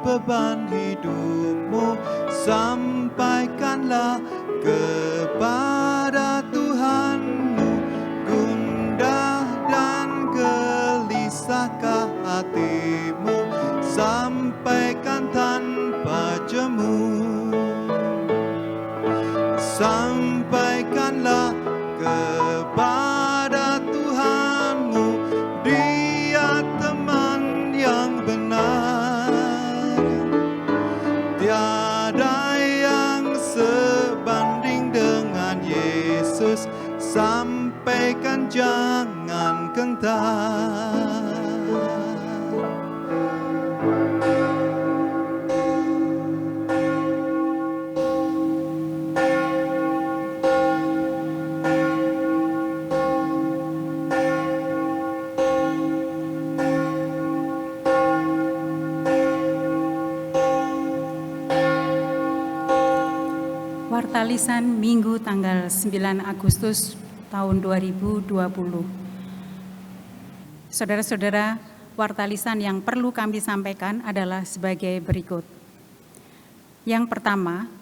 beban hidupmu, sampaikanlah kepada Tuhanmu. Gundah dan gelisahkah hatimu, sampaikan tanpa jemu. Sampaikanlah kepada Tuhanmu, Dia teman yang benar. Tiada yang sebanding dengan Yesus, sampaikan jangan gentar. Warta Lisan Minggu tanggal 9 Agustus tahun 2020. Saudara-saudara, warta lisan yang perlu kami sampaikan adalah sebagai berikut. Yang pertama,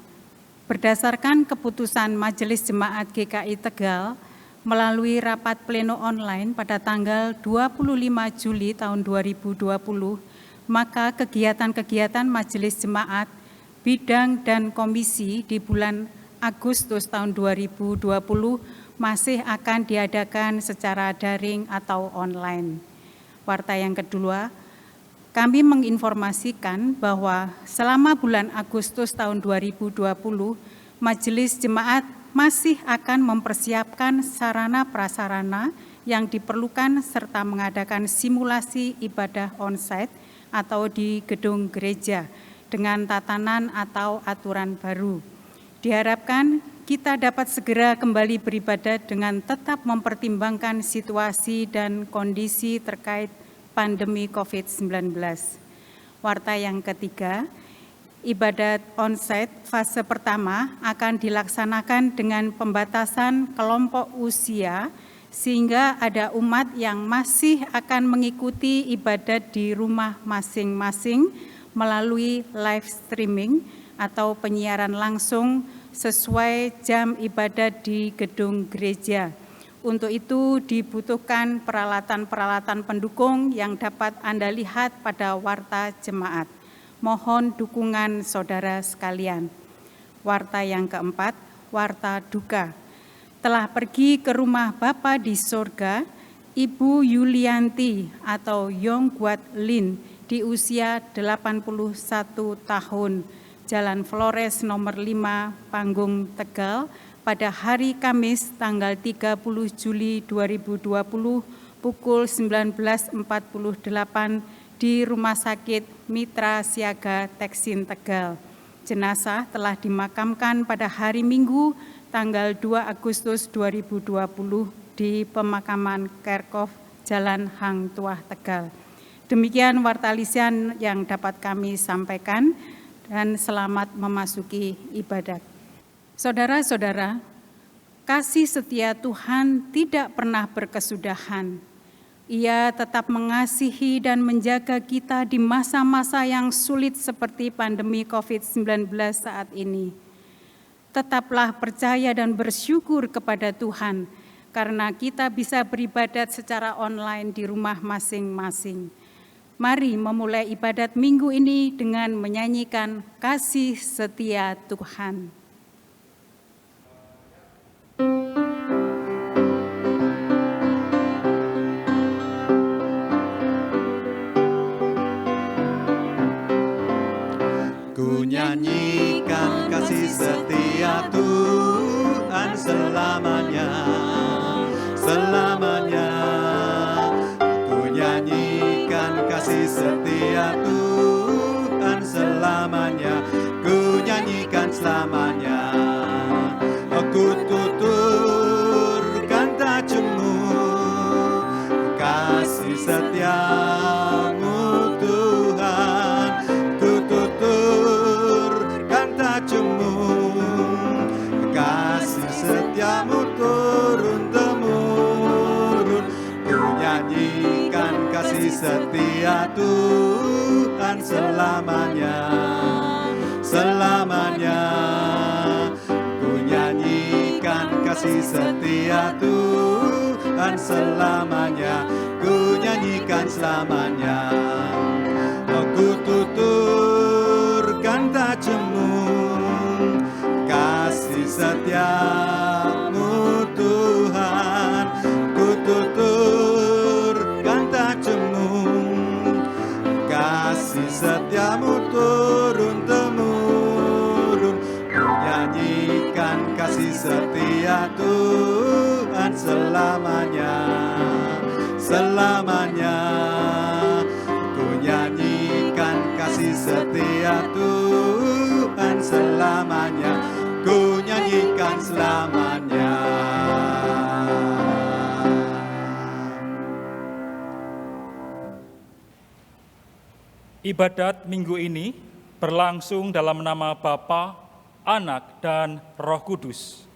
berdasarkan keputusan Majelis Jemaat GKI Tegal melalui rapat pleno online pada tanggal 25 Juli tahun 2020, maka kegiatan-kegiatan Majelis Jemaat bidang dan komisi di bulan Agustus tahun 2020 masih akan diadakan secara daring atau online. Warta yang kedua, kami menginformasikan bahwa selama bulan Agustus tahun 2020, Majelis Jemaat masih akan mempersiapkan sarana-prasarana yang diperlukan serta mengadakan simulasi ibadah onsite atau di gedung gereja dengan tatanan atau aturan baru. Diharapkan kita dapat segera kembali beribadah dengan tetap mempertimbangkan situasi dan kondisi terkait pandemi COVID-19. Warta yang ketiga, ibadat onsite fase pertama akan dilaksanakan dengan pembatasan kelompok usia sehingga ada umat yang masih akan mengikuti ibadat di rumah masing-masing melalui live streaming atau penyiaran langsung sesuai jam ibadat di gedung gereja. Untuk itu dibutuhkan peralatan-peralatan pendukung yang dapat Anda lihat pada warta jemaat. Mohon dukungan saudara sekalian. Warta yang keempat, warta duka. Telah pergi ke rumah Bapa di sorga, Ibu Yulianti atau Yong Guat Lin di usia 81 tahun, Jalan Flores nomor 5, Panggung Tegal, pada hari Kamis tanggal 30 Juli 2020 pukul 19.48 di Rumah Sakit Mitra Siaga Teksin Tegal. Jenazah telah dimakamkan pada hari Minggu tanggal 2 Agustus 2020 di pemakaman Kerkhof Jalan Hang Tuah Tegal. Demikian warta lisan yang dapat kami sampaikan dan selamat memasuki ibadat. Saudara-saudara, kasih setia Tuhan tidak pernah berkesudahan. Ia tetap mengasihi dan menjaga kita di masa-masa yang sulit seperti pandemi COVID-19 saat ini. Tetaplah percaya dan bersyukur kepada Tuhan karena kita bisa beribadat secara online di rumah masing-masing. Mari memulai ibadat minggu ini dengan menyanyikan Kasih Setia Tuhan. Ku nyanyikan kasih setia Tuhan selamanya, selamanya. Ku nyanyikan kasih setia Tuhan selamanya, ku nyanyikan selamanya. Ku tuturkan tajammu, kasih setiamu Tuhan. Ku tuturkan tajammu, kasih setiamu turun-temurun. Ku nyanyikan kasih setia Tuhan selamanya, selamanya. Ku nyanyikan kasih setia Tuhan selamanya, ku nyanyikan selamanya. Ku tuturkan tajammu, kasih setiamu Tuhan. Ku tuturkan tajammu, kasih setiamu turun-temurun. Ku nyanyikan kasih setia Tuhan selamanya, selamanya. Ku nyanyikan kasih setia Tuhan selamanya, ku nyanyikan selamanya. Ibadat minggu ini berlangsung dalam nama Bapa, Anak, dan Roh Kudus.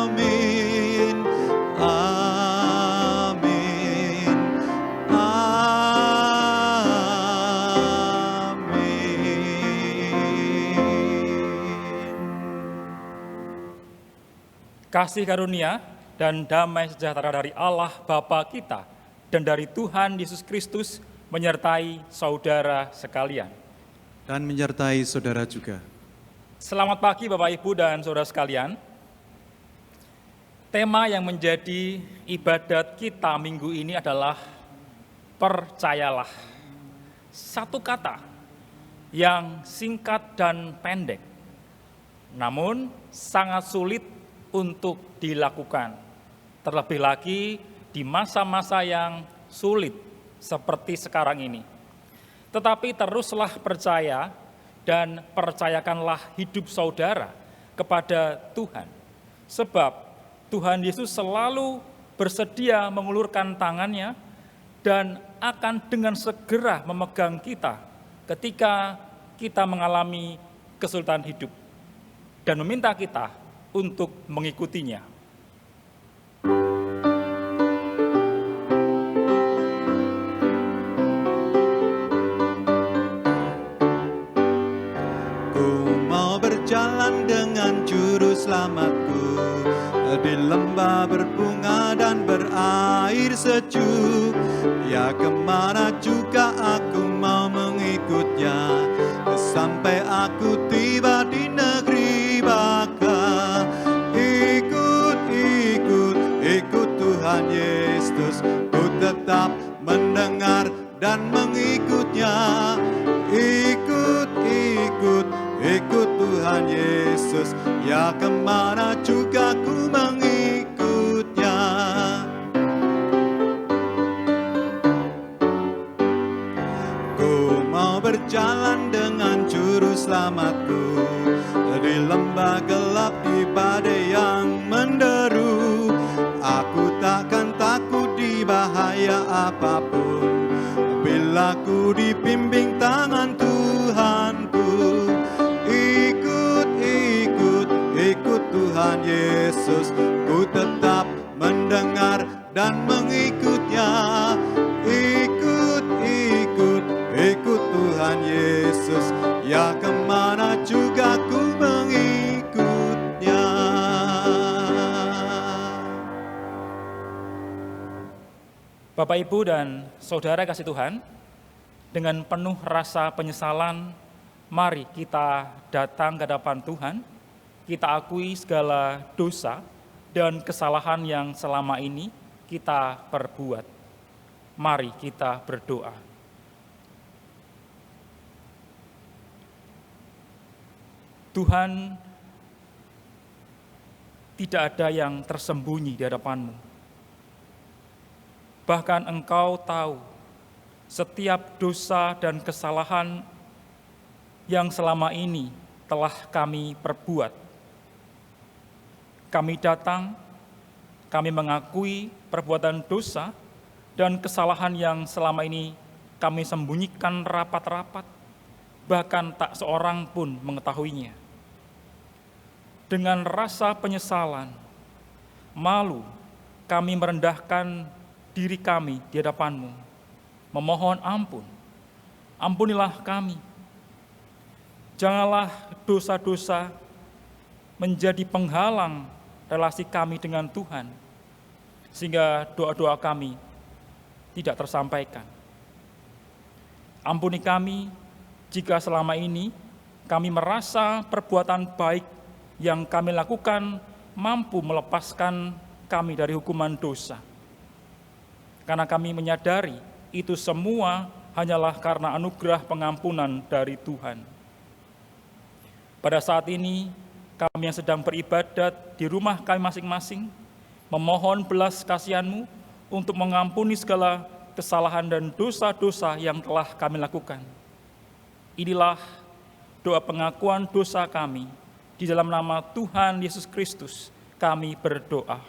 Amin, amin, amin. Kasih karunia dan damai sejahtera dari Allah Bapa kita dan dari Tuhan Yesus Kristus menyertai saudara sekalian. Dan menyertai saudara juga. Selamat pagi Bapak Ibu dan saudara sekalian. Tema yang menjadi ibadat kita minggu ini adalah percayalah. Satu kata yang singkat dan pendek, namun sangat sulit untuk dilakukan. Terlebih lagi di masa-masa yang sulit seperti sekarang ini. Tetapi teruslah percaya dan percayakanlah hidup saudara kepada Tuhan. Sebab Tuhan Yesus selalu bersedia mengulurkan tangannya dan akan dengan segera memegang kita ketika kita mengalami kesulitan hidup dan meminta kita untuk mengikutinya. Berjalan dengan juru selamatku di lembah berbunga dan berair sejuk. Ya, kemana juga aku mau mengikutnya, sampai aku tiba di negeri baka. Ikut, ikut, ikut Tuhan Yesus, ku tetap mendengar dan mengikutnya. Ikut, ikut, ikut Tuhan Yesus, ya kemana juga ku mengikutnya. Ku mau berjalan dengan juru selamatku di lembah gelap, di badai yang menderu. Aku takkan takut di bahaya apapun, bila ku dibimbing tangan Tuhanku. Ikut, ikut, ikut Tuhan Yesus, ku tetap mendengar dan mengikutnya. Ikut, ikut, ikut Tuhan Yesus, ya kemana juga ku mengikutnya. Bapak, Ibu, dan Saudara kasih Tuhan, dengan penuh rasa penyesalan, mari kita datang ke hadapan Tuhan, kita akui segala dosa dan kesalahan yang selama ini kita perbuat. Mari kita berdoa. Tuhan, tidak ada yang tersembunyi di hadapan-Mu. Bahkan Engkau tahu setiap dosa dan kesalahan yang selama ini telah kami perbuat. Kami datang, kami mengakui perbuatan dosa dan kesalahan yang selama ini kami sembunyikan rapat-rapat, bahkan tak seorang pun mengetahuinya. Dengan rasa penyesalan, malu, kami merendahkan diri kami di hadapan-Mu, memohon ampun. Ampunilah kami. Janganlah dosa-dosa menjadi penghalang relasi kami dengan Tuhan, sehingga doa-doa kami tidak tersampaikan. Ampuni kami jika selama ini kami merasa perbuatan baik yang kami lakukan mampu melepaskan kami dari hukuman dosa. Karena kami menyadari itu semua hanyalah karena anugerah pengampunan dari Tuhan. Pada saat ini, kami yang sedang beribadat di rumah kami masing-masing, memohon belas kasihan-Mu untuk mengampuni segala kesalahan dan dosa-dosa yang telah kami lakukan. Inilah doa pengakuan dosa kami. Di dalam nama Tuhan Yesus Kristus, kami berdoa.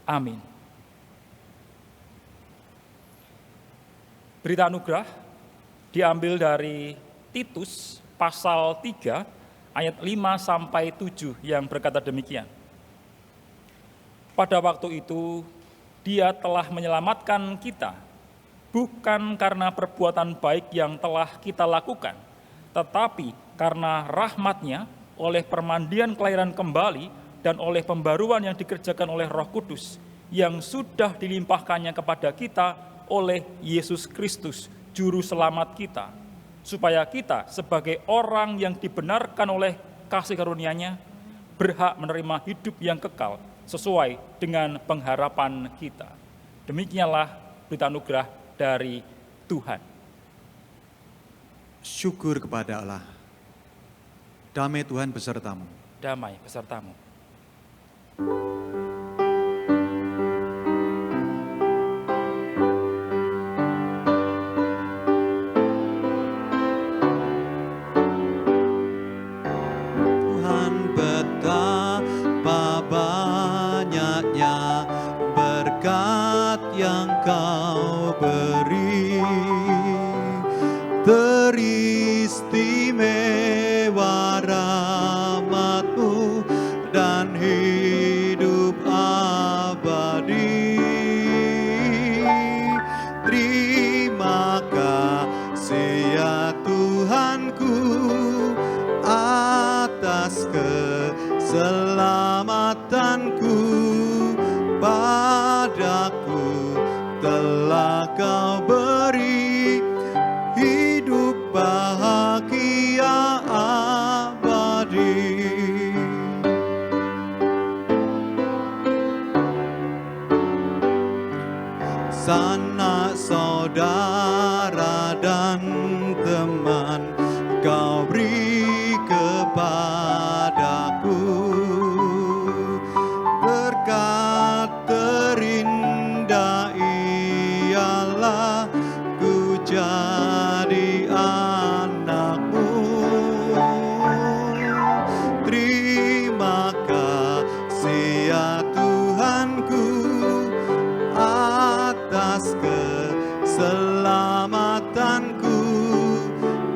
Amin. Berita anugerah diambil dari Titus pasal 3 ayat 5-7 yang berkata demikian. Pada waktu itu Dia telah menyelamatkan kita, bukan karena perbuatan baik yang telah kita lakukan, tetapi karena rahmat-Nya oleh permandian kelahiran kembali dan oleh pembaruan yang dikerjakan oleh Roh Kudus yang sudah dilimpahkannya kepada kita oleh Yesus Kristus, Juru Selamat kita, supaya kita sebagai orang yang dibenarkan oleh kasih karunia-Nya berhak menerima hidup yang kekal sesuai dengan pengharapan kita. Demikianlah berita anugerah dari Tuhan. Syukur kepada Allah. Damai Tuhan besertamu. Damai besertamu. Tuhan betapa banyaknya berkat yang Kau beri. Teristimewa rahmat-Mu dan hidup abadi. Terima kasih ya Tuhanku atas keselamatanku. Padaku telah Kau beri hidup bahagia abadi. Sanak saudara dan teman Kau beri kepadaku. Berkat terindah ialah ku jadi anak-Mu. Terima kasih ya Tuhanku atas keselamatanku.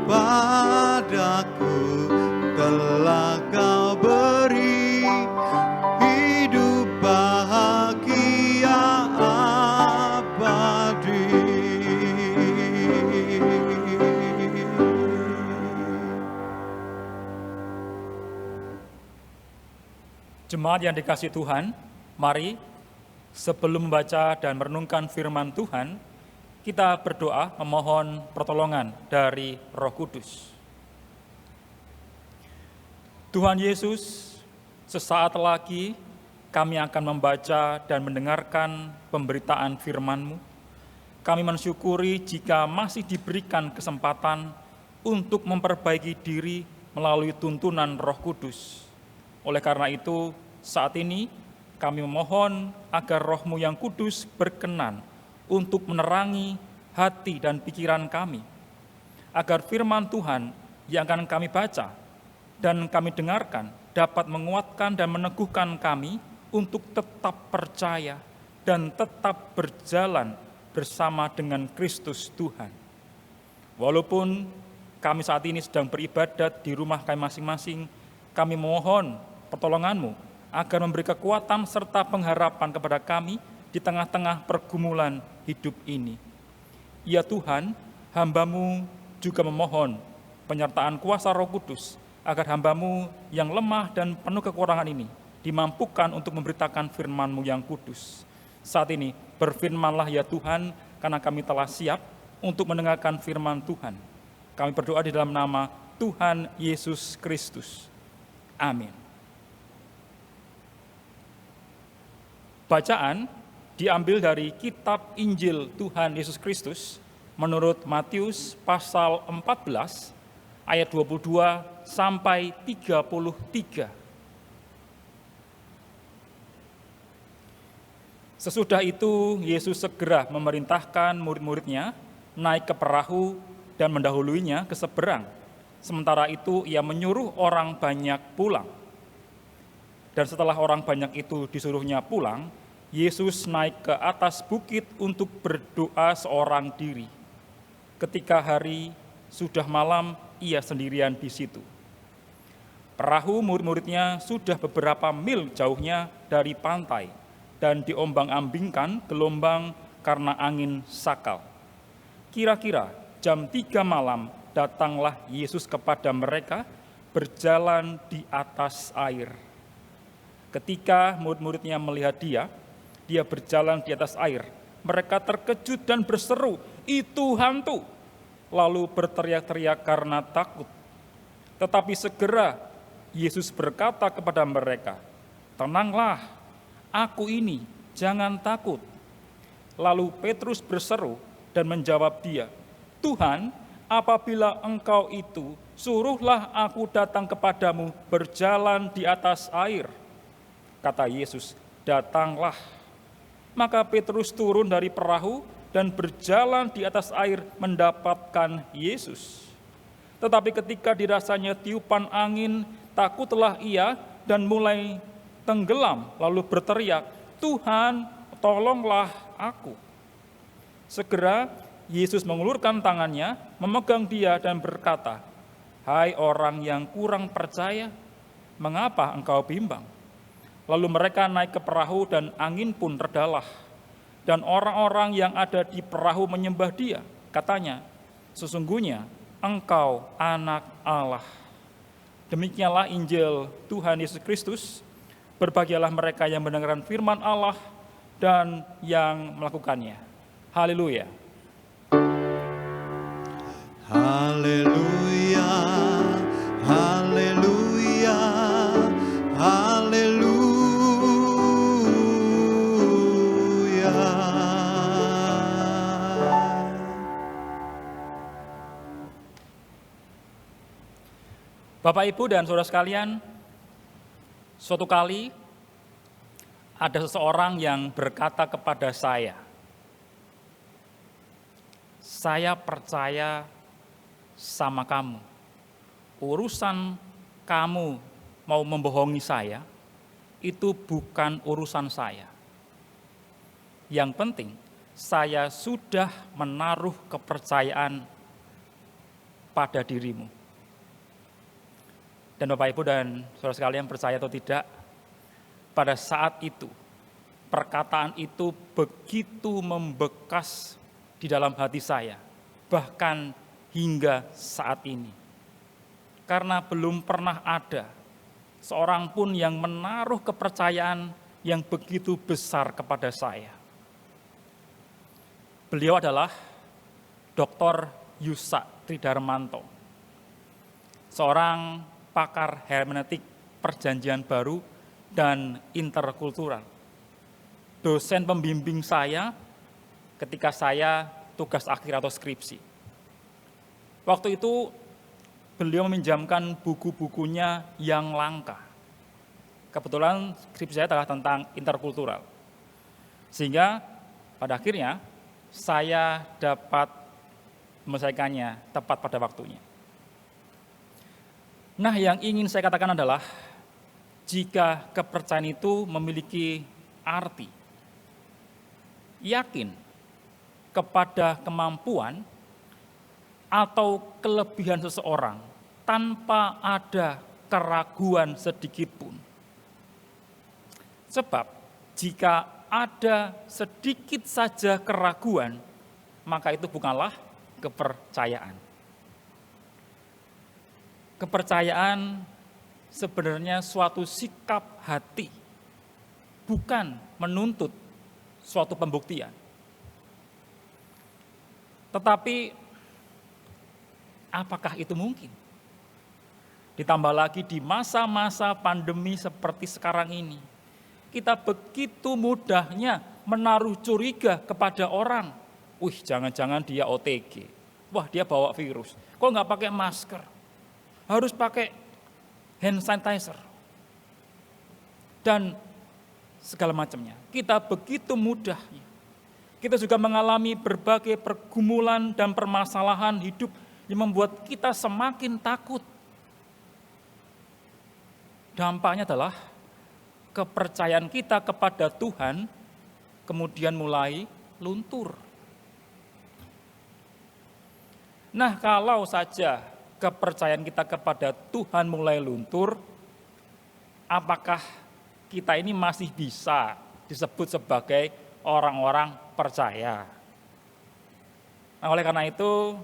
Padaku telah Kau beri hidup bahagia abadi. Jemaat yang dikasihi Tuhan, mari sebelum membaca dan merenungkan firman Tuhan, kita berdoa memohon pertolongan dari Roh Kudus. Tuhan Yesus, sesaat lagi kami akan membaca dan mendengarkan pemberitaan firman-Mu. Kami mensyukuri jika masih diberikan kesempatan untuk memperbaiki diri melalui tuntunan Roh Kudus. Oleh karena itu, saat ini kami memohon agar Roh-Mu yang kudus berkenan untuk menerangi hati dan pikiran kami, agar firman Tuhan yang akan kami baca dan kami dengarkan dapat menguatkan dan meneguhkan kami untuk tetap percaya dan tetap berjalan bersama dengan Kristus Tuhan. Walaupun kami saat ini sedang beribadat di rumah kami masing-masing, kami mohon pertolongan-Mu agar memberi kekuatan serta pengharapan kepada kami di tengah-tengah pergumulan hidup ini. Ya Tuhan, hamba-Mu juga memohon penyertaan kuasa Roh Kudus, agar hamba-Mu yang lemah dan penuh kekurangan ini dimampukan untuk memberitakan firman-Mu yang kudus. Saat ini, berfirmanlah ya Tuhan, karena kami telah siap untuk mendengarkan firman Tuhan. Kami berdoa di dalam nama Tuhan Yesus Kristus. Amin. Bacaan diambil dari kitab Injil Tuhan Yesus Kristus menurut Matius pasal 14 ayat 22 sampai 33. Sesudah itu Yesus segera memerintahkan murid-muridnya naik ke perahu dan mendahuluinya ke seberang. Sementara itu ia menyuruh orang banyak pulang. Dan setelah orang banyak itu disuruhnya pulang, Yesus naik ke atas bukit untuk berdoa seorang diri. Ketika hari sudah malam, ia sendirian di situ. Perahu murid-muridnya sudah beberapa mil jauhnya dari pantai dan diombang-ambingkan gelombang karena angin sakal. Kira-kira jam 3 malam datanglah Yesus kepada mereka berjalan di atas air. Ketika murid-muridnya melihat dia berjalan di atas air, mereka terkejut dan berseru, "Itu hantu!" Lalu berteriak-teriak karena takut. Tetapi segera Yesus berkata kepada mereka, "Tenanglah, aku ini, jangan takut." Lalu Petrus berseru dan menjawab dia, "Tuhan, apabila Engkau itu, suruhlah aku datang kepadamu berjalan di atas air." Kata Yesus, "Datanglah." Maka Petrus turun dari perahu dan berjalan di atas air mendapatkan Yesus. Tetapi ketika dirasanya tiupan angin, takutlah ia dan mulai tenggelam, lalu berteriak, "Tuhan, tolonglah aku." Segera Yesus mengulurkan tangannya, memegang dia dan berkata, "Hai orang yang kurang percaya, mengapa engkau bimbang?" Lalu mereka naik ke perahu dan angin pun redalah. Dan orang-orang yang ada di perahu menyembah dia. Katanya, "Sesungguhnya engkau anak Allah." Demikianlah Injil Tuhan Yesus Kristus. Berbahagialah mereka yang mendengarkan firman Allah dan yang melakukannya. Haleluya. Haleluya, haleluya, haleluya. Bapak, Ibu, dan saudara sekalian, suatu kali ada seseorang yang berkata kepada saya percaya sama kamu. Urusan kamu mau membohongi saya, itu bukan urusan saya. Yang penting, saya sudah menaruh kepercayaan pada dirimu. Dan Bapak, Ibu, dan saudara sekalian, percaya atau tidak, pada saat itu, perkataan itu begitu membekas di dalam hati saya, bahkan hingga saat ini. Karena belum pernah ada seorang pun yang menaruh kepercayaan yang begitu besar kepada saya. Beliau adalah Dr. Yusak Tridarmanto, seorang pakar hermeneutik perjanjian baru dan interkultural. Dosen pembimbing saya ketika saya tugas akhir atau skripsi. Waktu itu beliau meminjamkan buku-bukunya yang langka. Kebetulan skripsi saya adalah tentang interkultural. Sehingga pada akhirnya saya dapat menyelesaikannya tepat pada waktunya. Nah, yang ingin saya katakan adalah jika kepercayaan itu memiliki arti, yakin kepada kemampuan atau kelebihan seseorang tanpa ada keraguan sedikit pun, Sebab jika ada sedikit saja keraguan, maka itu bukanlah kepercayaan. Kepercayaan sebenarnya suatu sikap hati, bukan menuntut suatu pembuktian. Tetapi apakah itu mungkin? Ditambah lagi di masa-masa pandemi seperti sekarang ini, kita begitu mudahnya menaruh curiga kepada orang. Wih, jangan-jangan dia OTG. Wah, dia bawa virus. Kok nggak pakai masker? Harus pakai hand sanitizer. Dan segala macamnya. Kita begitu mudahnya. Kita juga mengalami berbagai pergumulan dan permasalahan hidup yang membuat kita semakin takut. Dampaknya adalah kepercayaan kita kepada Tuhan kemudian mulai luntur. Nah, kalau saja kepercayaan kita kepada Tuhan mulai luntur, apakah kita ini masih bisa disebut sebagai orang-orang percaya? Nah, oleh karena itu,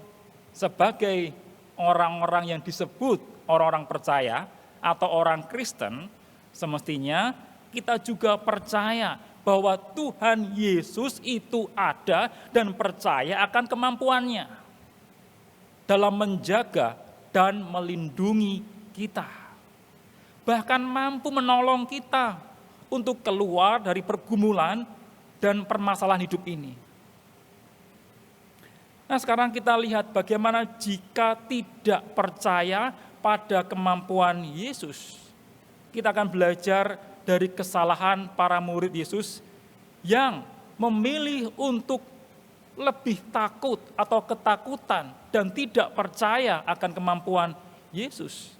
sebagai orang-orang yang disebut orang-orang percaya atau orang Kristen, semestinya kita juga percaya bahwa Tuhan Yesus itu ada dan percaya akan kemampuannya dalam menjaga dan melindungi kita. Bahkan mampu menolong kita untuk keluar dari pergumulan dan permasalahan hidup ini. Nah, sekarang kita lihat bagaimana jika tidak percaya pada kemampuan Yesus. Kita akan belajar dari kesalahan para murid Yesus yang memilih untuk lebih takut atau ketakutan dan tidak percaya akan kemampuan Yesus.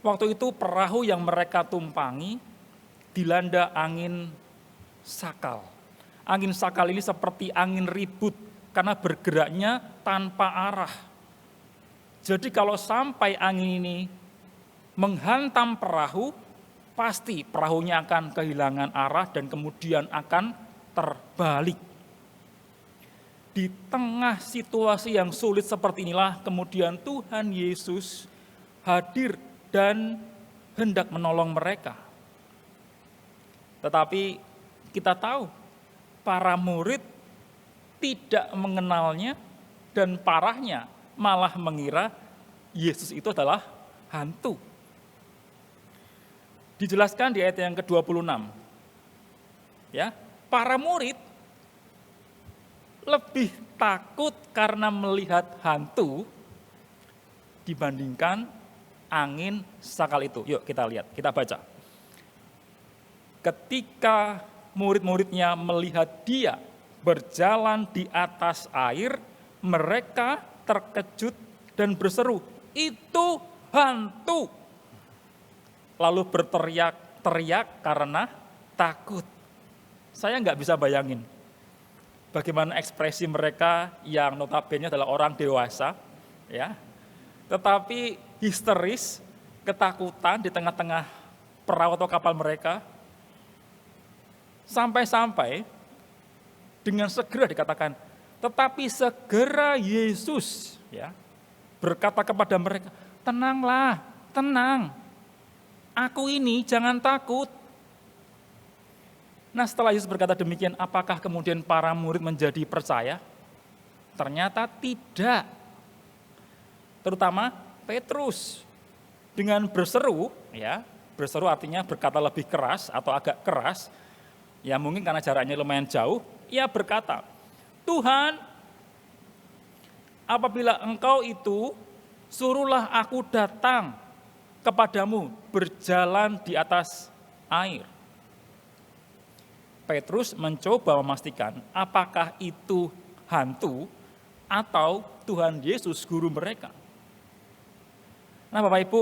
Waktu itu perahu yang mereka tumpangi dilanda angin sakal. Angin sakal ini seperti angin ribut karena bergeraknya tanpa arah. Jadi kalau sampai angin ini menghantam perahu, pasti perahunya akan kehilangan arah dan kemudian akan terbalik. Di tengah situasi yang sulit seperti inilah kemudian Tuhan Yesus hadir dan hendak menolong mereka. Tetapi kita tahu para murid tidak mengenalnya dan parahnya malah mengira Yesus itu adalah hantu. Dijelaskan di ayat yang ke-26. Ya, para murid lebih takut karena melihat hantu dibandingkan angin sakal itu. Yuk kita lihat, kita baca. Ketika murid-muridnya melihat dia berjalan di atas air, mereka terkejut dan berseru, "Itu hantu!" Lalu berteriak-teriak karena takut. Saya nggak bisa bayangin bagaimana ekspresi mereka yang notabene adalah orang dewasa, ya, tetapi histeris, ketakutan di tengah-tengah perahu atau kapal mereka, sampai-sampai dengan segera dikatakan, tetapi segera Yesus, ya, berkata kepada mereka, "Tenanglah, tenang. Aku ini, jangan takut." Nah, setelah Yesus berkata demikian, apakah kemudian para murid menjadi percaya? Ternyata tidak. Terutama Petrus dengan berseru, ya, berseru artinya berkata lebih keras atau agak keras, ya mungkin karena jaraknya lumayan jauh, ia berkata, "Tuhan, apabila Engkau itu, suruhlah aku datang kepadamu berjalan di atas air." Petrus mencoba memastikan apakah itu hantu atau Tuhan Yesus guru mereka. Nah, Bapak Ibu,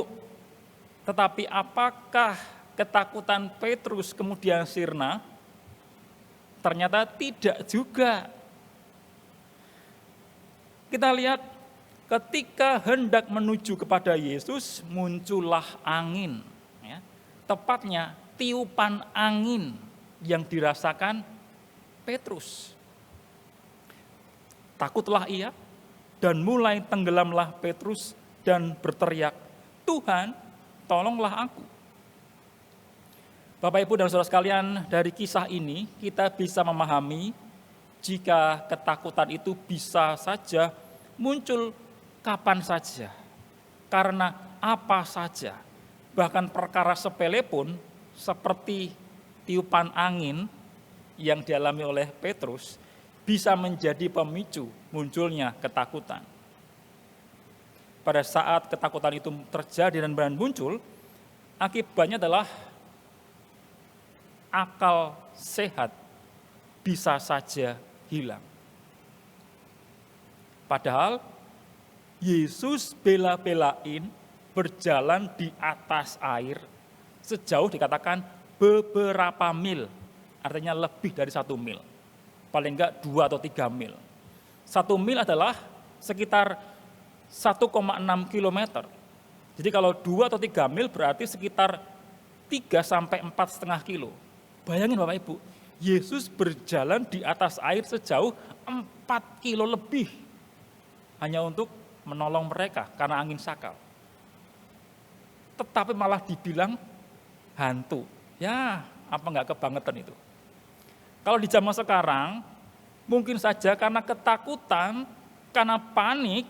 tetapi apakah ketakutan Petrus kemudian sirna? Ternyata tidak juga. Kita lihat ketika hendak menuju kepada Yesus, muncullah angin. Ya, tepatnya tiupan angin yang dirasakan Petrus. Takutlah ia dan mulai tenggelamlah Petrus dan berteriak, "Tuhan, tolonglah aku." Bapak, Ibu, dan saudara sekalian, dari kisah ini kita bisa memahami jika ketakutan itu bisa saja muncul kapan saja, karena apa saja, bahkan perkara sepele pun seperti tiupan angin yang dialami oleh Petrus bisa menjadi pemicu munculnya ketakutan. Pada saat ketakutan itu terjadi dan benar muncul, akibatnya adalah akal sehat bisa saja hilang. Padahal Yesus bela-belain berjalan di atas air sejauh dikatakan beberapa mil, artinya lebih dari 1 mil. Paling enggak 2 atau 3 mil. 1 mil adalah sekitar 1,6 kilometer. Jadi kalau 2 atau 3 mil berarti sekitar 3 sampai 4,5 kilo. Bayangin Bapak Ibu, Yesus berjalan di atas air sejauh 4 kilo lebih hanya untuk menolong mereka karena angin sakal. Tetapi malah dibilang hantu. Ya, apa enggak kebangetan itu? Kalau di zaman sekarang, mungkin saja karena ketakutan, karena panik,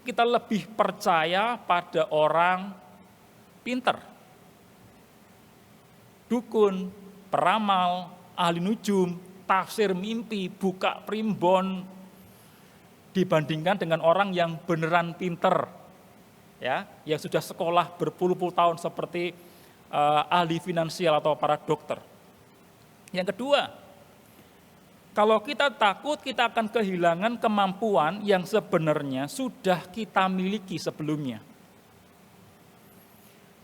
kita lebih percaya pada orang pinter. Dukun, peramal, ahli nujum, tafsir mimpi, buka primbon, dibandingkan dengan orang yang beneran pinter, ya, yang sudah sekolah berpuluh-puluh tahun seperti ahli finansial atau para dokter. Yang kedua, kalau kita takut, kita akan kehilangan kemampuan yang sebenarnya sudah kita miliki sebelumnya.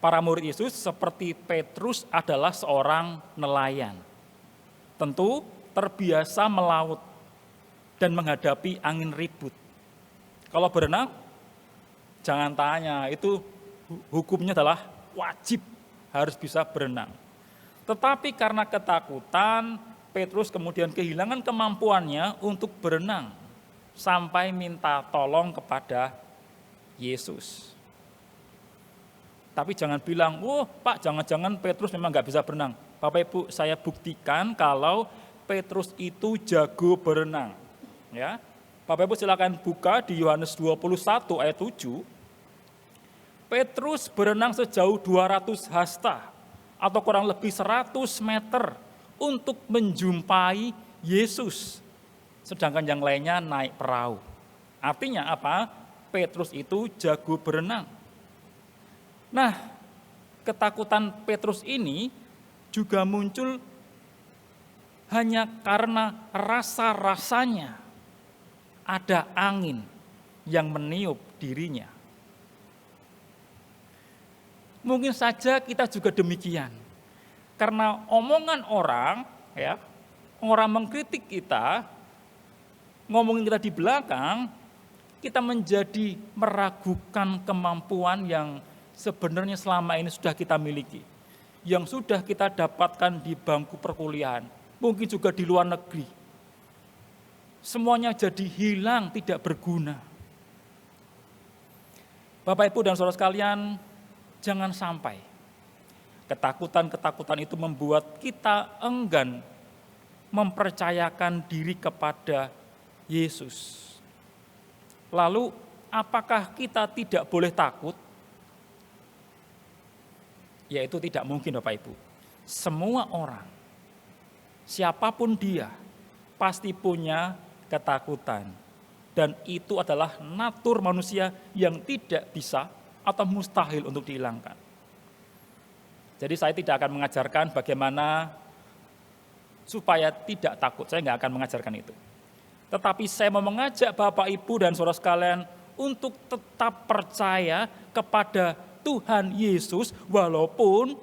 Para murid Yesus seperti Petrus adalah seorang nelayan. Tentu terbiasa melaut dan menghadapi angin ribut. Kalau berenang, jangan tanya, itu hukumnya adalah wajib harus bisa berenang. Tetapi karena ketakutan, Petrus kemudian kehilangan kemampuannya untuk berenang sampai minta tolong kepada Yesus. Tapi jangan bilang, "Wah Pak, jangan-jangan Petrus memang nggak bisa berenang." Bapak Ibu, saya buktikan kalau Petrus itu jago berenang. Ya, Bapak Ibu silakan buka di Yohanes 21 ayat 7. Petrus berenang sejauh 200 hasta atau kurang lebih 100 meter untuk menjumpai Yesus. Sedangkan yang lainnya naik perahu. Artinya apa? Petrus itu jago berenang. Nah, ketakutan Petrus ini juga muncul hanya karena rasa-rasanya ada angin yang meniup dirinya. Mungkin saja kita juga demikian. Karena omongan orang, ya, orang mengkritik kita, ngomongin kita di belakang, kita menjadi meragukan kemampuan yang sebenarnya selama ini sudah kita miliki, yang sudah kita dapatkan di bangku perkuliahan, mungkin juga di luar negeri. Semuanya jadi hilang, tidak berguna. Bapak, Ibu, dan saudara sekalian, jangan sampai ketakutan-ketakutan itu membuat kita enggan mempercayakan diri kepada Yesus. Lalu, apakah kita tidak boleh takut? Yaitu tidak mungkin Bapak Ibu. Semua orang, siapapun dia, pasti punya ketakutan. Dan itu adalah natur manusia yang tidak bisa atau mustahil untuk dihilangkan. Jadi saya tidak akan mengajarkan bagaimana supaya tidak takut, saya nggak akan mengajarkan itu. Tetapi saya mau mengajak Bapak, Ibu, dan saudara sekalian untuk tetap percaya kepada Tuhan Yesus walaupun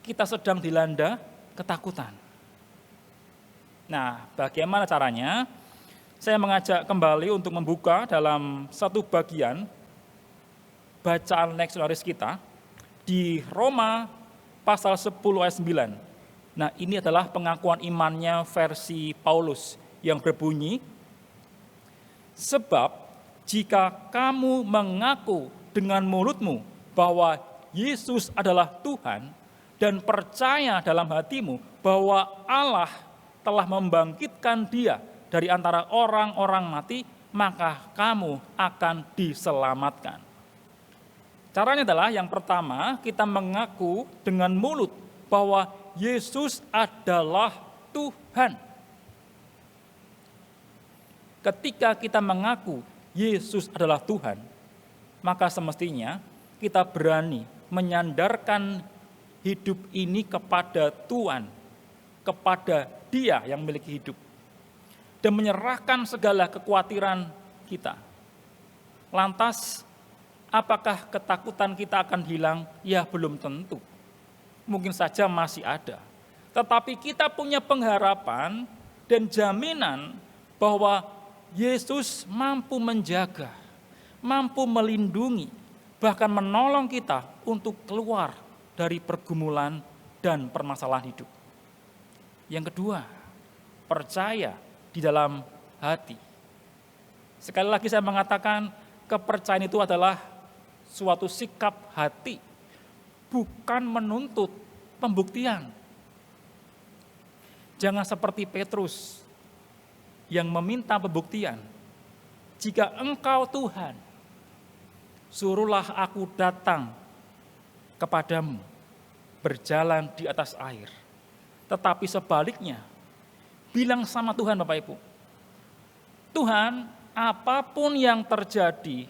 kita sedang dilanda ketakutan. Nah, bagaimana caranya? Saya mengajak kembali untuk membuka dalam satu bagian bacaan leksionaris kita di Roma pasal 10 ayat 9. Nah, ini adalah pengakuan imannya versi Paulus yang berbunyi, sebab jika kamu mengaku dengan mulutmu bahwa Yesus adalah Tuhan dan percaya dalam hatimu bahwa Allah telah membangkitkan dia dari antara orang-orang mati, maka kamu akan diselamatkan. Caranya adalah yang pertama, kita mengaku dengan mulut bahwa Yesus adalah Tuhan. Ketika kita mengaku Yesus adalah Tuhan, maka semestinya kita berani menyandarkan hidup ini kepada Tuhan, kepada Dia yang memiliki hidup, dan menyerahkan segala kekhawatiran kita. Lantas, apakah ketakutan kita akan hilang? Ya, belum tentu. Mungkin saja masih ada. Tetapi kita punya pengharapan dan jaminan bahwa Yesus mampu menjaga, mampu melindungi, bahkan menolong kita untuk keluar dari pergumulan dan permasalahan hidup. Yang kedua, percaya di dalam hati. Sekali lagi saya mengatakan, kepercayaan itu adalah suatu sikap hati, bukan menuntut pembuktian. Jangan seperti Petrus yang meminta pembuktian. Jika engkau Tuhan, suruhlah aku datang kepadamu, berjalan di atas air. Tetapi sebaliknya, bilang sama Tuhan, Bapak Ibu, Tuhan, apapun yang terjadi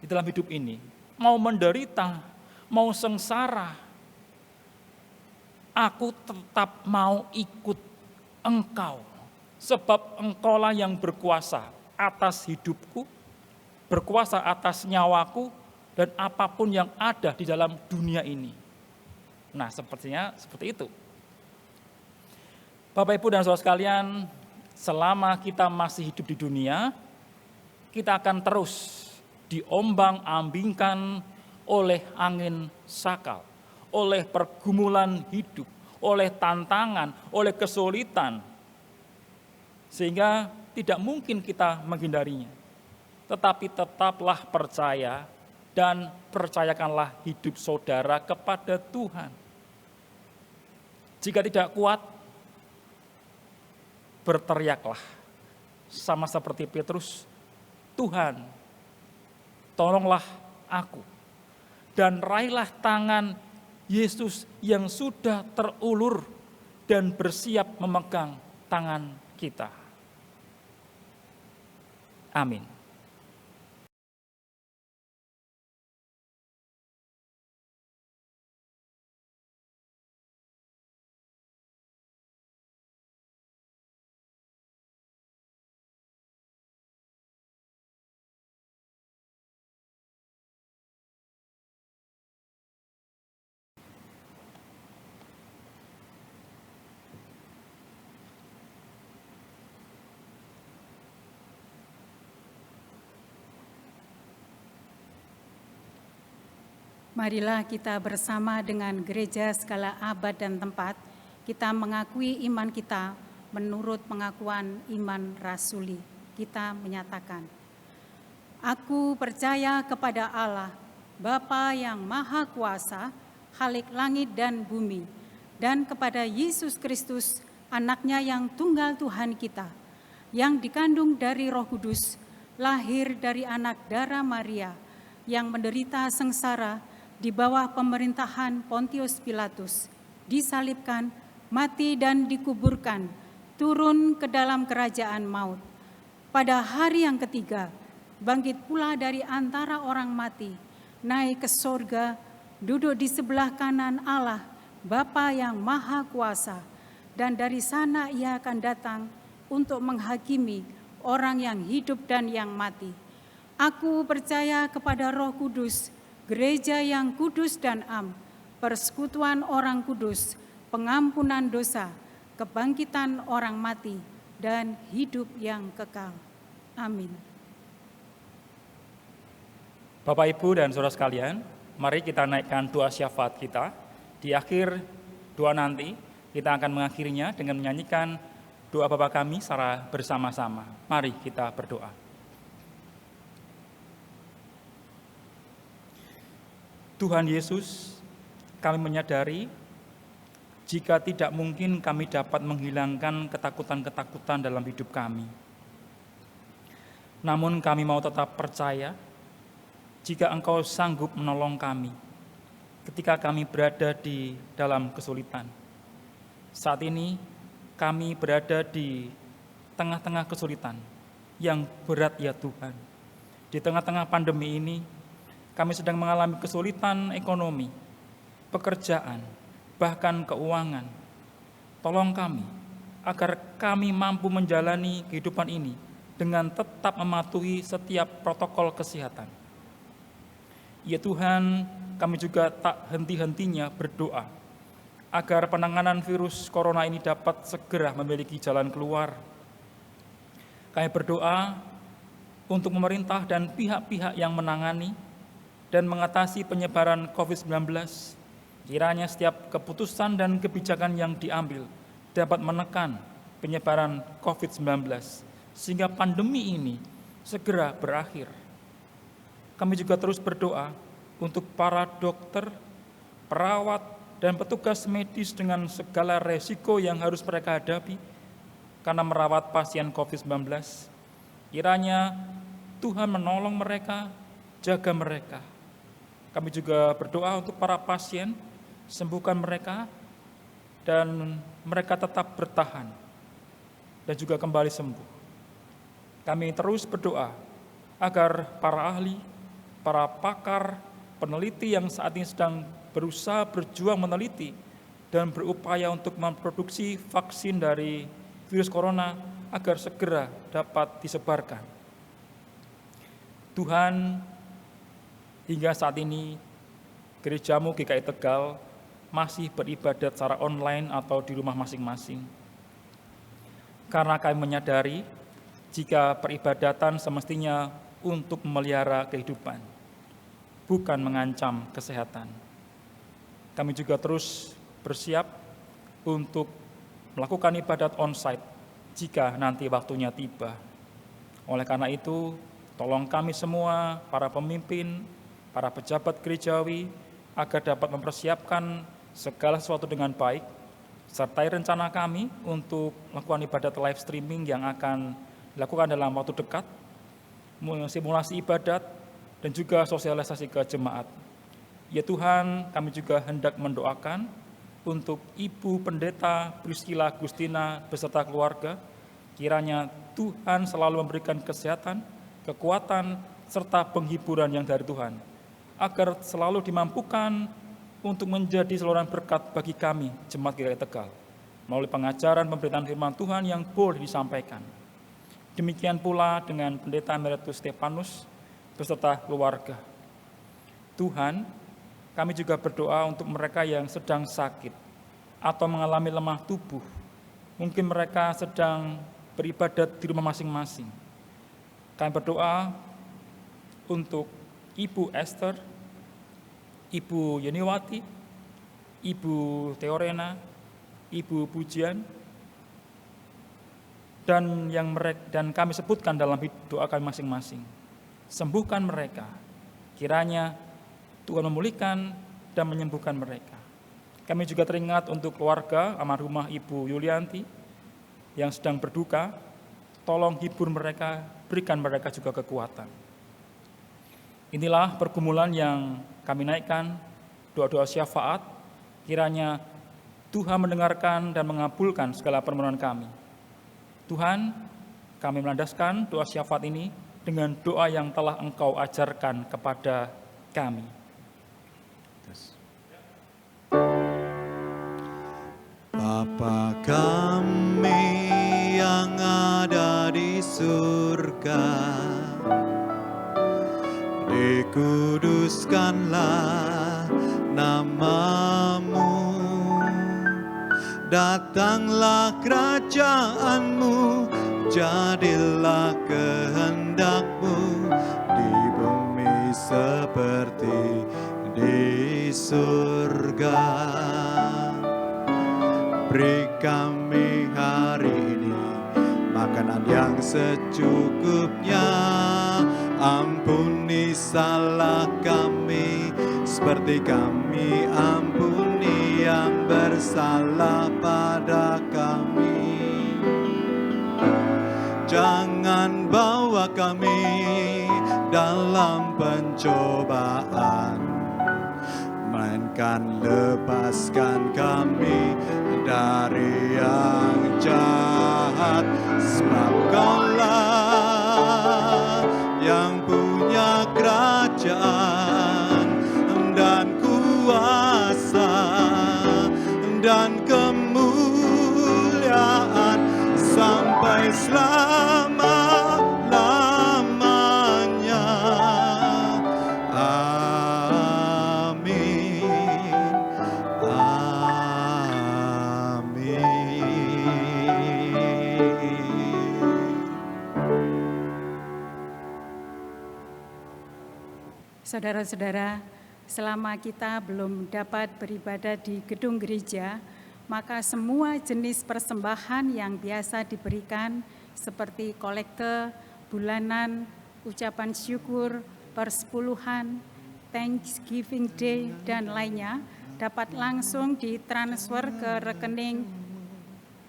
di dalam hidup ini, mau menderita, mau sengsara, aku tetap mau ikut engkau. Sebab engkaulah yang berkuasa atas hidupku, berkuasa atas nyawaku, dan apapun yang ada di dalam dunia ini. Nah, sepertinya seperti itu. Bapak, Ibu, dan saudara sekalian, selama kita masih hidup di dunia, kita akan terus diombang-ambingkan oleh angin sakal, oleh pergumulan hidup, oleh tantangan, oleh kesulitan, sehingga tidak mungkin kita menghindarinya. Tetapi tetaplah percaya dan percayakanlah hidup saudara kepada Tuhan. Jika tidak kuat, berteriaklah sama seperti Petrus, Tuhan, tolonglah aku. Dan raihlah tangan Yesus yang sudah terulur dan bersiap memegang tangan kita. Amin. Marilah kita bersama dengan gereja segala abad dan tempat, kita mengakui iman kita menurut pengakuan iman rasuli. Kita menyatakan, aku percaya kepada Allah, Bapa yang Maha Kuasa, Khalik langit dan bumi, dan kepada Yesus Kristus, anaknya yang tunggal Tuhan kita, yang dikandung dari Roh Kudus, lahir dari anak darah Maria, yang menderita sengsara di bawah pemerintahan Pontius Pilatus, disalibkan, mati dan dikuburkan, turun ke dalam kerajaan maut. Pada hari yang ketiga, bangkit pula dari antara orang mati, naik ke sorga, duduk di sebelah kanan Allah, Bapa yang Maha Kuasa, dan dari sana ia akan datang untuk menghakimi orang yang hidup dan yang mati. Aku percaya kepada Roh Kudus, gereja yang kudus dan am, persekutuan orang kudus, pengampunan dosa, kebangkitan orang mati, dan hidup yang kekal. Amin. Bapak, Ibu, dan saudara sekalian, mari kita naikkan doa syafaat kita. Di akhir doa nanti, kita akan mengakhirinya dengan menyanyikan doa Bapa kami secara bersama-sama. Mari kita berdoa. Tuhan Yesus, kami menyadari jika tidak mungkin kami dapat menghilangkan ketakutan-ketakutan dalam hidup kami. Namun kami mau tetap percaya jika Engkau sanggup menolong kami ketika kami berada di dalam kesulitan. Saat ini kami berada di tengah-tengah kesulitan yang berat ya Tuhan. Di tengah-tengah pandemi ini, kami sedang mengalami kesulitan ekonomi, pekerjaan, bahkan keuangan. Tolong kami agar kami mampu menjalani kehidupan ini dengan tetap mematuhi setiap protokol kesehatan. Ya Tuhan, kami juga tak henti-hentinya berdoa agar penanganan virus corona ini dapat segera memiliki jalan keluar. Kami berdoa untuk pemerintah dan pihak-pihak yang menangani dan mengatasi penyebaran COVID-19, kiranya setiap keputusan dan kebijakan yang diambil dapat menekan penyebaran COVID-19, sehingga pandemi ini segera berakhir. Kami juga terus berdoa untuk para dokter, perawat, dan petugas medis dengan segala resiko yang harus mereka hadapi karena merawat pasien COVID-19. Kiranya Tuhan menolong mereka, jaga mereka. Kami juga berdoa untuk para pasien, sembuhkan mereka, dan mereka tetap bertahan, dan juga kembali sembuh. Kami terus berdoa agar para ahli, para pakar, peneliti yang saat ini sedang berusaha berjuang meneliti dan berupaya untuk memproduksi vaksin dari virus corona agar segera dapat disebarkan. Tuhan, hingga saat ini gerejamu GKI Tegal masih beribadat secara online atau di rumah masing-masing. Karena kami menyadari jika peribadatan semestinya untuk memelihara kehidupan, bukan mengancam kesehatan. Kami juga terus bersiap untuk melakukan ibadat onsite jika nanti waktunya tiba. Oleh karena itu, tolong kami semua, para pemimpin, para pejabat gerejawi, agar dapat mempersiapkan segala sesuatu dengan baik, sertai rencana kami untuk melakukan ibadat live streaming yang akan dilakukan dalam waktu dekat, simulasi ibadat, dan juga sosialisasi ke jemaat. Ya Tuhan, kami juga hendak mendoakan untuk Ibu Pendeta Priscilla Agustina beserta keluarga, kiranya Tuhan selalu memberikan kesehatan, kekuatan, serta penghiburan yang dari Tuhan, agar selalu dimampukan untuk menjadi saluran berkat bagi kami, Jemaat GKI Tegal, melalui pengajaran pemberitaan firman Tuhan yang boleh disampaikan. Demikian pula dengan Pendeta Emeritus Stefanus beserta keluarga. Tuhan, kami juga berdoa untuk mereka yang sedang sakit atau mengalami lemah tubuh. Mungkin mereka sedang beribadat di rumah masing-masing. Kami berdoa untuk Ibu Esther, Ibu Yeniwati, Ibu Teorena, Ibu Pujian, dan kami sebutkan dalam doa kami masing-masing. Sembuhkan mereka, kiranya Tuhan memulihkan dan menyembuhkan mereka. Kami juga teringat untuk keluarga almarhumah Ibu Yulianti yang sedang berduka. Tolong hibur mereka, berikan mereka juga kekuatan. Inilah pergumulan yang kami naikkan, doa-doa syafaat, kiranya Tuhan mendengarkan dan mengabulkan segala permohonan kami. Tuhan, kami melandaskan doa syafaat ini dengan doa yang telah Engkau ajarkan kepada kami. Bapa kami yang ada di surga, dikuduskanlah nama-Mu, datanglah kerajaan-Mu, jadilah kehendak-Mu di bumi seperti di surga. Beri kami hari ini makanan yang secukupnya. Ampuni salah kami seperti kami ampuni yang bersalah pada kami. Jangan bawa kami dalam pencobaan, melainkan lepaskan kami dari yang jahat. Sebab Kaulah yang punya kerajaan dan kuasa dan kemuliaan sampai selama-lamanya. Amin. Amin. Saudara-saudara, selama kita belum dapat beribadah di gedung gereja, maka semua jenis persembahan yang biasa diberikan seperti kolekte, bulanan, ucapan syukur, persepuluhan, Thanksgiving Day, dan lainnya dapat langsung ditransfer ke rekening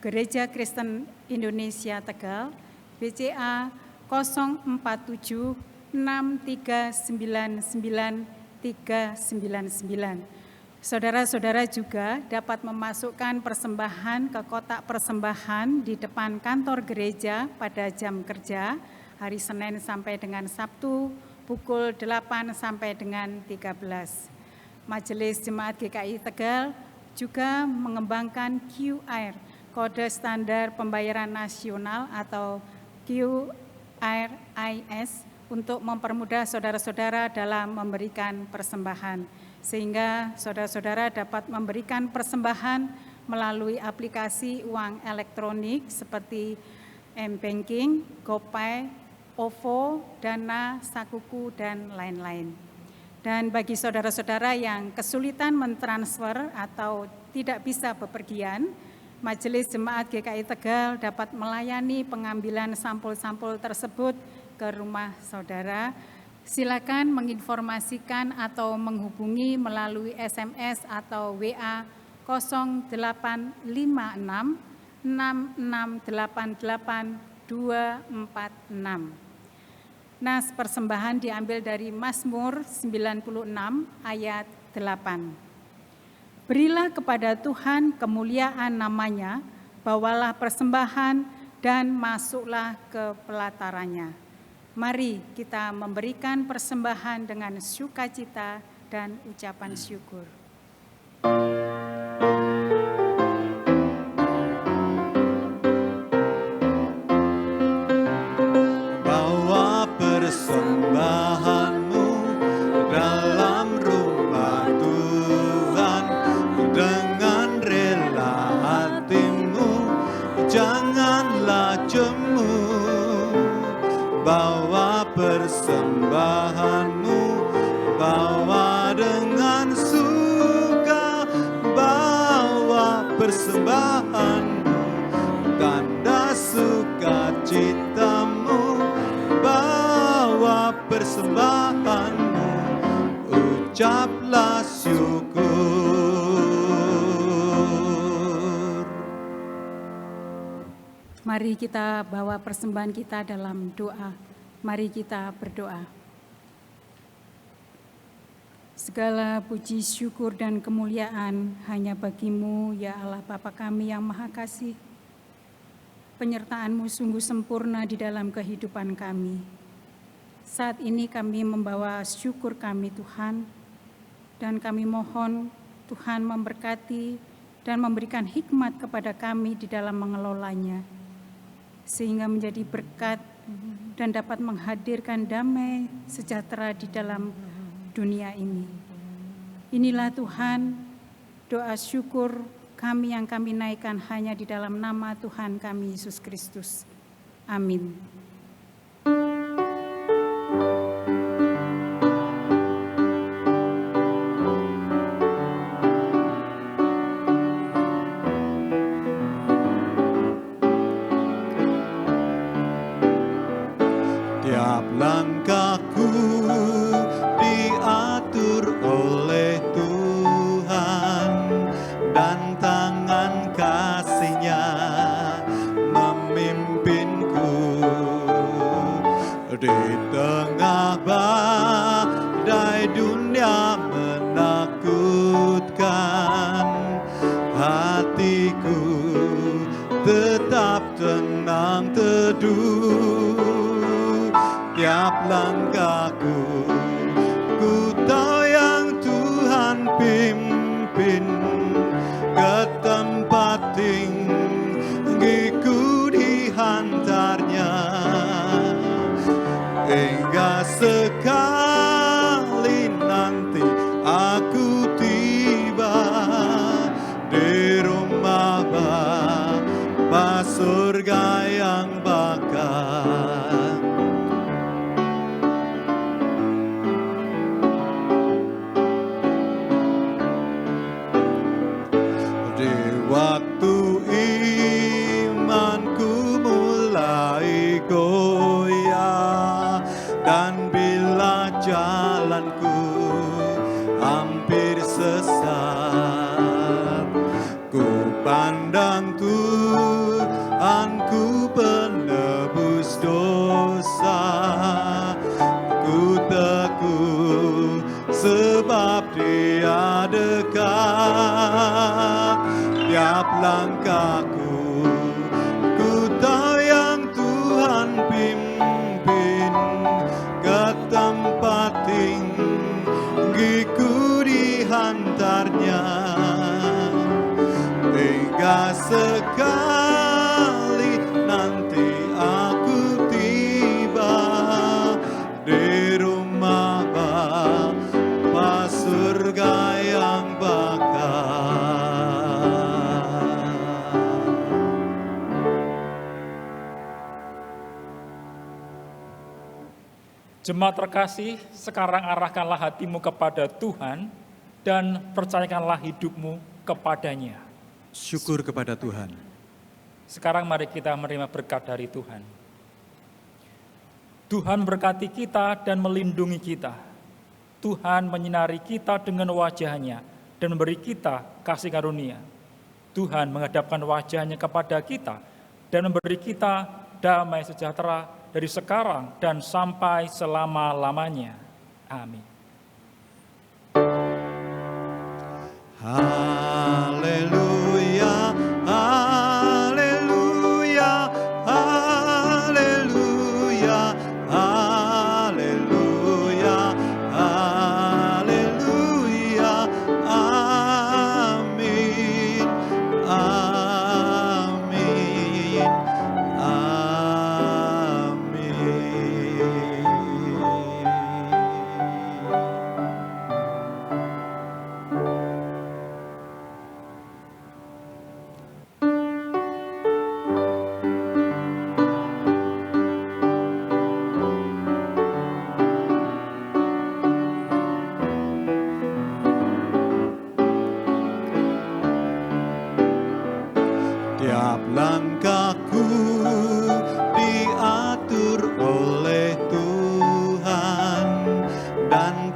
Gereja Kristen Indonesia Tegal, BCA 04763993999. Saudara-saudara juga dapat memasukkan persembahan ke kotak persembahan di depan kantor gereja pada jam kerja hari Senin sampai dengan Sabtu pukul 8 sampai dengan 13. Majelis Jemaat GKI Tegal juga mengembangkan QR, kode standar pembayaran nasional atau QRIS, untuk mempermudah saudara-saudara dalam memberikan persembahan, sehingga saudara-saudara dapat memberikan persembahan melalui aplikasi uang elektronik seperti M-Banking, GoPay, OVO, Dana, Sakuku, dan lain-lain. Dan bagi saudara-saudara yang kesulitan mentransfer atau tidak bisa bepergian, Majelis Jemaat GKI Tegal dapat melayani pengambilan sampul-sampul tersebut ke rumah saudara. Silakan menginformasikan atau menghubungi melalui SMS atau WA 0856 6688 246. Nas persembahan diambil dari Mazmur 96 ayat 8. Berilah kepada Tuhan kemuliaan namanya, bawalah persembahan dan masuklah ke pelatarannya. Mari kita memberikan persembahan dengan sukacita dan ucapan syukur. Bawa persembahanmu dalam rumah Tuhan dengan rela hatimu, janganlah jemu. Bawa persembahanmu, bawa dengan suka, bawa persembahanmu, tanda sukacitamu, bawa persembahanmu, ucaplah syukur. Mari kita bawa persembahan kita dalam doa. Mari kita berdoa. Segala puji, syukur, dan kemuliaan hanya bagi-Mu, ya Allah Bapa kami yang Maha Kasih. Penyertaan-Mu sungguh sempurna di dalam kehidupan kami. Saat ini kami membawa syukur kami, Tuhan, dan kami mohon Tuhan memberkati dan memberikan hikmat kepada kami di dalam mengelolanya, sehingga menjadi berkat dan dapat menghadirkan damai sejahtera di dalam dunia ini. Inilah Tuhan, doa syukur kami yang kami naikkan hanya di dalam nama Tuhan kami Yesus Kristus. Amin. tetap tenang teduh. Tiap langkahku, ku tahu yang Tuhan pimpin ke tempat tinggiku dihantarnya. Hingga sekali nanti aku tiba di rumah Bapa surga yang bakal. Di waktu imanku mulai goyah, dan bila jalanku hampir sesat, ku pandang Tuhanku penebus dosa. Ku teguh sebab Dia dekat. Tiap langkahku, ku tahu yang Tuhan pimpin ke tempat tinggiku dihantarnya. Hingga sekali nanti aku tiba di rumah Bapa surga yang bakal. Jemaat terkasih, sekarang arahkanlah hatimu kepada Tuhan dan percayakanlah hidupmu kepadanya. Syukur kepada Tuhan. Sekarang mari kita menerima berkat dari Tuhan. Tuhan berkati kita dan melindungi kita. Tuhan menyinari kita dengan wajah-Nya dan memberi kita kasih karunia. Tuhan menghadapkan wajah-Nya kepada kita dan memberi kita damai sejahtera dari sekarang dan sampai selama-lamanya. Amin. Haleluya, haleluya, haleluya, haleluya, haleluya, amin, amin, Tiap langkahku diatur oleh Tuhan, dan